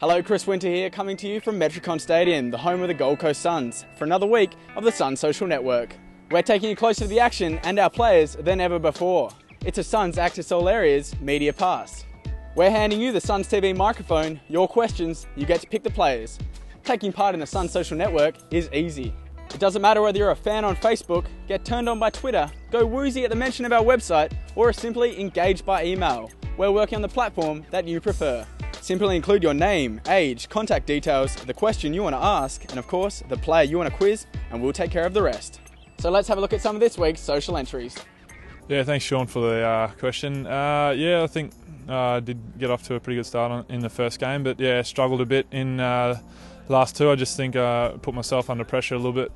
Hello, Chris Winter here, coming to you from Metricon Stadium, the home of the Gold Coast Suns, for another week of the Suns Social Network. We're taking you closer to the action and our players than ever before. It's a Suns Access All Areas Media Pass. We're handing you the Suns TV microphone, your questions, you get to pick the players. Taking part in the Suns Social Network is easy. It doesn't matter whether you're a fan on Facebook, get turned on by Twitter, go woozy at the mention of our website, or are simply engaged by email. We're working on the platform that you prefer. Simply include your name, age, contact details, the question you want to ask, and of course, the player you want to quiz, and we'll take care of the rest. So let's have a look at some of this week's social entries. Yeah, thanks Sean for the question. I think I did get off to a pretty good start in the first game, but yeah, struggled a bit in the last two. I just think I put myself under pressure a little bit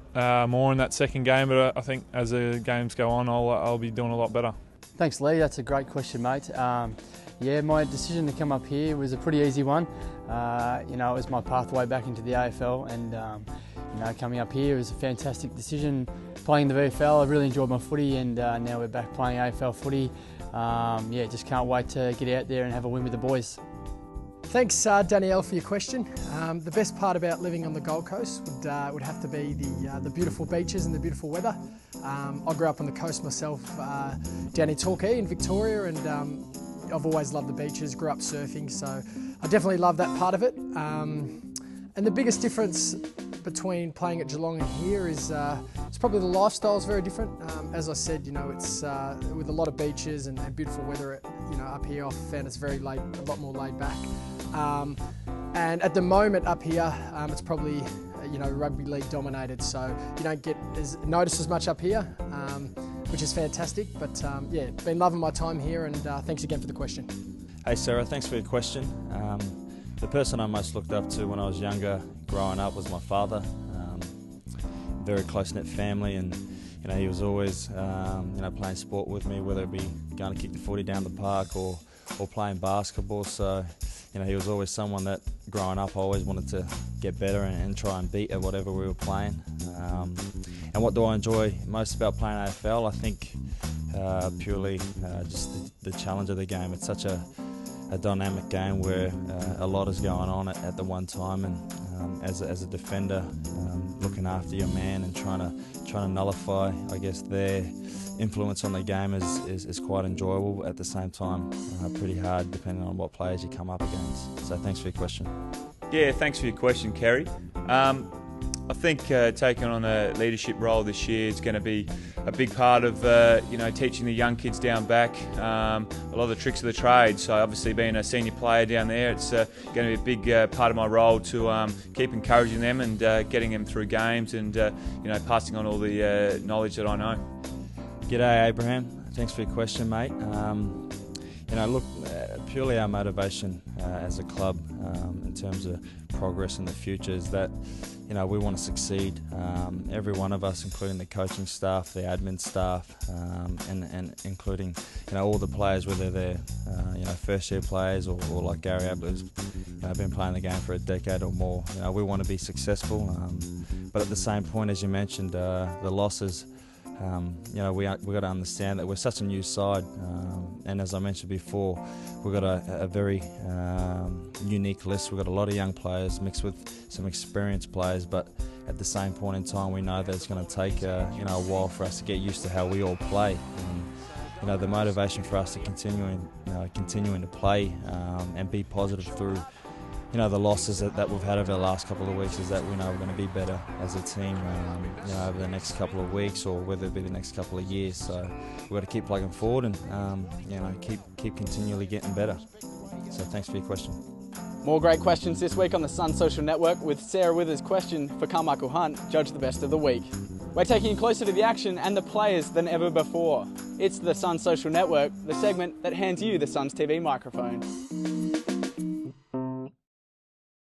more in that second game, but I think as the games go on, I'll be doing a lot better. Thanks Lee, that's a great question mate. Yeah, my decision to come up here was a pretty easy one. It was my pathway back into the AFL, and coming up here was a fantastic decision. Playing the VFL, I really enjoyed my footy, and now we're back playing AFL footy. Just can't wait to get out there and have a win with the boys. Thanks Danielle for your question. The best part about living on the Gold Coast would have to be the beautiful beaches and the beautiful weather. I grew up on the coast myself, down in Torquay in Victoria, and I've always loved the beaches, grew up surfing, so I definitely love that part of it. And the biggest difference between playing at Geelong and here is it's probably the lifestyle is very different. As I said, it's with a lot of beaches and beautiful weather. Up here I've found it's a lot more laid back. And at the moment up here, it's probably rugby league dominated, so you don't get noticed as much up here, which is fantastic. But been loving my time here, and thanks again for the question. Hey Sarah, thanks for your question. The person I most looked up to when I was younger, growing up, was my father. Very close-knit family, and he was always playing sport with me, whether it be going to kick the footy down the park or playing basketball. So he was always someone that, growing up, I always wanted to get better and try and beat at whatever we were playing. And what do I enjoy most about playing AFL? I think purely just the challenge of the game. It's such a dynamic game where a lot is going on at the one time, and as a defender, looking after your man and trying to nullify, I guess, their influence on the game is quite enjoyable. At the same time, pretty hard depending on what players you come up against. So thanks for your question. Yeah, thanks for your question, Kerry. I think taking on a leadership role this year is going to be a big part of teaching the young kids down back a lot of the tricks of the trade. So obviously, being a senior player down there, it's going to be a big part of my role to keep encouraging them and getting them through games, and passing on all the knowledge that I know. G'day Abraham, thanks for your question, mate. Purely our motivation as a club in terms of progress in the future is that we want to succeed. Every one of us, including the coaching staff, the admin staff, and including all the players, whether they're first year players or like Gary Ablett, who's been playing the game for a decade or more. We want to be successful, but at the same point, as you mentioned, the losses. We got to understand that we're such a new side, and as I mentioned before, we've got a very unique list. We've got a lot of young players mixed with some experienced players, but at the same point in time, we know that it's going to take a while for us to get used to how we all play. And, the motivation for us to continuing to play and be positive through the losses that we've had over the last couple of weeks is that we know we're going to be better as a team over the next couple of weeks, or whether it be the next couple of years. So we've got to keep plugging forward and keep continually getting better. So thanks for your question. More great questions this week on the Sun Social Network, with Sarah Withers' question for Carmichael Hunt, Judge the Best of the Week. We're taking you closer to the action and the players than ever before. It's the Sun Social Network, the segment that hands you the Suns TV microphone.